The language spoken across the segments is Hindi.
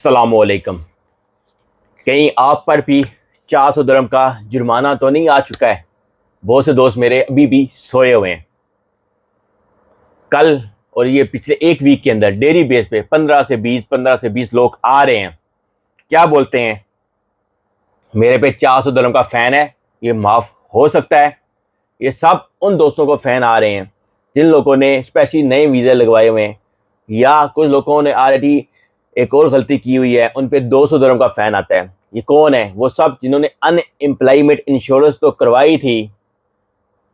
अस्सलामुअलैकुम। कहीं आप पर भी 400 दिरहम का जुर्माना तो नहीं आ चुका है? बहुत से दोस्त मेरे अभी भी सोए हुए हैं। कल और ये पिछले एक वीक के अंदर डेली बेस पे 15 से 20 लोग आ रहे हैं। क्या बोलते हैं, मेरे पे 400 दिरहम का फ़ैन है, ये माफ़ हो सकता है? ये सब उन दोस्तों को फ़ैन आ रहे हैं जिन लोगों ने स्पेशली नए वीज़े लगवाए हुए हैं, या कुछ लोगों ने ऑलरेडी एक और गलती की हुई है, उन पे 200 दिरहम का फ़ैन आता है। ये कौन है? वो सब जिन्होंने अनएम्प्लॉयमेंट इंश्योरेंस तो करवाई थी,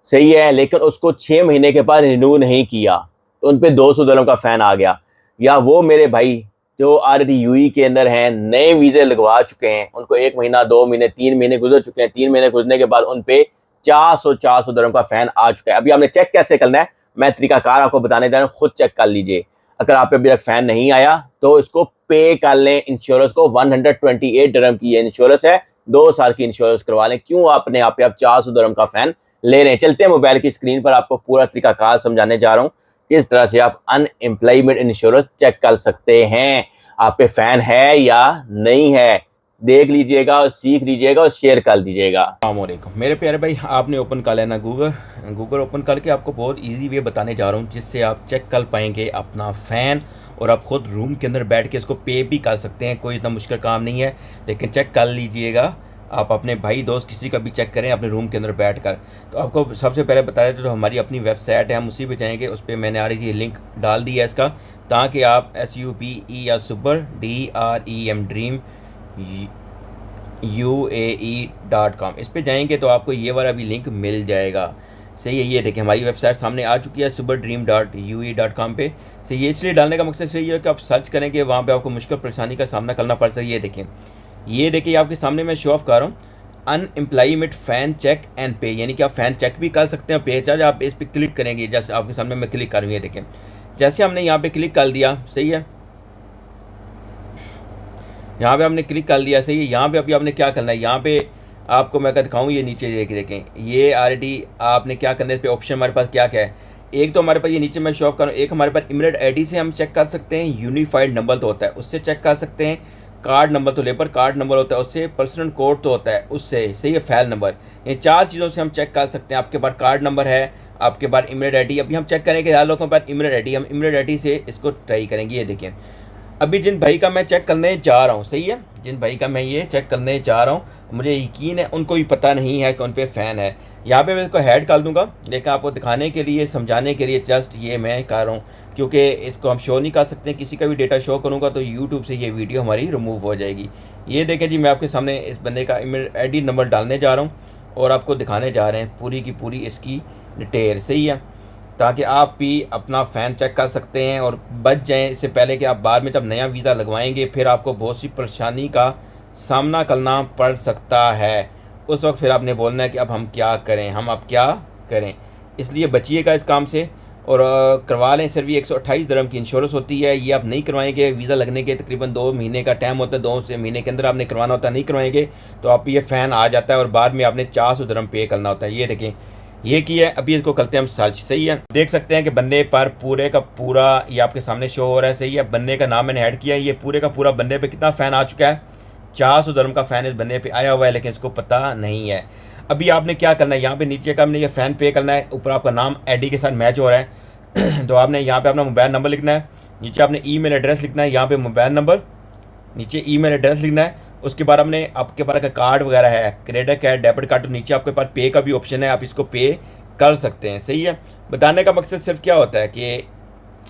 सही है, लेकिन उसको 6 महीने के बाद रिन्यू नहीं किया, तो उन पे 200 दिरहम का फ़ैन आ गया। या वो मेरे भाई जो ऑलरेडी यूई के अंदर हैं, नए वीज़े लगवा चुके हैं, उनको 1 महीना, 2 महीने, 3 महीने गुजर चुके हैं, 3 महीने गुजरने के बाद उन पे 400 का फ़ैन आ चुका है। अभी आपने चेक कैसे करना है, मैं तरीकाकार आपको बताने जा रहा हूँ, खुद चेक कर लीजिए। अगर आप पे अभी तक फ़ैन नहीं आया तो इसको पे कर लें इंश्योरेंस को। 128 दिरहम की ये इंश्योरेंस है, 2 साल की इंश्योरेंस करवा लें। क्यों आपने आप 400 दिरहम का फ़ैन ले रहे हैं? चलते हैं मोबाइल की स्क्रीन पर, आपको पूरा तरीकाकार समझाने जा रहा हूँ किस तरह से आप अनएम्प्लॉयमेंट इंश्योरेंस चेक कर सकते हैं। आप पे फ़ैन है या नहीं है, देख लीजिएगा और सीख लीजिएगा और शेयर कर दीजिएगा। अस्सलामुअलैकुम मेरे प्यारे भाई, आपने ओपन कर लेना गूगल ओपन करके आपको बहुत इजी वे बताने जा रहा हूँ जिससे आप चेक कर पाएंगे अपना फ़ैन, और आप खुद रूम के अंदर बैठ के इसको पे भी कर सकते हैं। कोई इतना मुश्किल काम नहीं है, लेकिन चेक कर लीजिएगा। आप अपने भाई दोस्त किसी का भी चेक करें अपने रूम के अंदर बैठ कर। तो आपको सबसे पहले बताया जो हमारी अपनी वेबसाइट है, हम उसी पे जाएंगे। उस पर मैंने आ रही लिंक डाल दी है इसका, ताकि आप SUPE या सुपर DREM ड्रीम UAE.com इस पे जाएंगे तो आपको ये वाला भी लिंक मिल जाएगा। सही है, ये देखिए हमारी वेबसाइट सामने आ चुकी है superdream.ue.com पे। सही, ये इसलिए डालने का मकसद सही है कि आप सर्च करेंगे, वहाँ पे आपको मुश्किल परेशानी का सामना करना पड़ सकता है। ये देखिए आपके सामने मैं शो ऑफ कर रहा हूँ, अनएम्प्लॉयमेंट फ़ैन चेक एंड पे, यानी कि आप फ़ैन चेक भी कर सकते हैं, पे चार्ज। आप इस पर क्लिक करेंगे, जैसे आपके सामने मैं क्लिक कर रही हूँ, ये देखें। जैसे हमने यहाँ पे क्लिक कर दिया, सही है, यहाँ पे आपने क्लिक कर लिया, सही है। यहाँ पे अभी आपने क्या करना है, यहाँ पे आपको मैं दिखाऊँ, ये नीचे देखें, ये ऑलरेडी आपने क्या करना है। इस पर ऑप्शन हमारे पास क्या क्या है, एक तो हमारे पास ये नीचे मैं शो ऑफ करूँ, एक हमारे पास इमिडिएट आईडी से हम चेक कर सकते हैं, यूनिफाइड नंबर तो होता है उससे चेक कर सकते हैं, कार्ड नंबर तो लेबर कार्ड नंबर होता है उससे, पर्सनल कोड तो होता है उससे, सही है, फाइल नंबर। ये 4 चीज़ों से हम चेक कर सकते हैं। आपके पास कार्ड नंबर है, आपके पास इमिडिएट आईडी। अभी हम चेक करेंगे यार लोगों के पास इमिडिएट आईडी, हम इमिडिएट आईडी से इसको ट्राई करेंगे। ये देखिए अभी जिन भाई का मैं चेक करने जा रहा हूँ, सही है, जिन भाई का मैं ये चेक करने जा रहा हूँ, मुझे यकीन है उनको भी पता नहीं है कि उन पे फ़ैन है। यहाँ पे मैं इसको हेड कर दूंगा, लेकिन आपको दिखाने के लिए, समझाने के लिए जस्ट ये मैं कर रहा हूँ, क्योंकि इसको हम शो नहीं कर सकते। किसी का भी डेटा शो करूँगा तो यूट्यूब से ये वीडियो हमारी रिमूव हो जाएगी। ये देखें जी, मैं आपके सामने इस बंदे का ID नंबर डालने जा रहा हूँ और आपको दिखाने जा रहे हैं पूरी की पूरी इसकी डिटेल, सही है, ताकि आप भी अपना फ़ैन चेक कर सकते हैं और बच जाएं इससे पहले कि आप बाद में जब नया वीज़ा लगवाएंगे फिर आपको बहुत सी परेशानी का सामना करना पड़ सकता है। उस वक्त फिर आपने बोलना है कि अब हम क्या करें, हम अब क्या करें। इसलिए बचिएगा इस काम से और करवा लें। सिर्फ ये 128 दिरहम की इंश्योरेंस होती है। ये आप नहीं करवाएंगे, वीज़ा लगने के तकरीबन 2 महीने का टाइम होता है, 2 से महीने के अंदर आपने करवाना होता है। नहीं करवाएंगे तो आप ये फ़ैन आ जाता है और बाद में आपने 400 दिरहम पे करना होता है। ये देखें, ये किया है। अभी इसको करते हैं हम सर्च, सही है। देख सकते हैं कि बंदे पर पूरे का पूरा ये आपके सामने शो हो रहा है, सही है। बंदे का नाम मैंने ऐड किया है, ये पूरे का पूरा बंदे पे कितना फ़ैन आ चुका है, 400 दिरहम का फ़ैन इस बंदे पे आया हुआ है, लेकिन इसको पता नहीं है। अभी आपने क्या करना है, यहाँ पे नीचे का आपने ये फ़ैन पे करना है, ऊपर आपका नाम ID के साथ मैच हो रहा है तो आपने यहाँ पे अपना मोबाइल नंबर लिखना है, नीचे आपने ईमेल एड्रेस लिखना है, यहाँ पे मोबाइल नंबर, नीचे ईमेल एड्रेस लिखना है। उसके बाद आपने आपके पास का कार्ड वगैरह है, क्रेडिट कार्ड, डेबिट कार्ड, तो नीचे आपके पास पे का भी ऑप्शन है, आप इसको पे कर सकते हैं, सही है। बताने का मकसद सिर्फ क्या होता है कि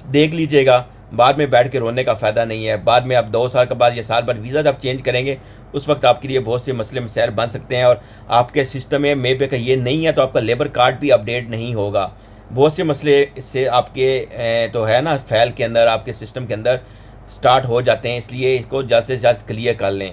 देख लीजिएगा, बाद में बैठ के रोने का फ़ायदा नहीं है। बाद में आप 2 साल के बाद या साल बाद वीज़ा जब चेंज करेंगे उस वक्त आपके लिए बहुत से मसले मसाइल बन सकते हैं, और आपके सिस्टम में मे बे का ये नहीं है तो आपका लेबर कार्ड भी अपडेट नहीं होगा। बहुत से मसले इससे आपके तो है ना, फाइल के अंदर आपके सिस्टम के अंदर स्टार्ट हो जाते हैं। इसलिए इसको जल्द से जल्द क्लियर कर लें।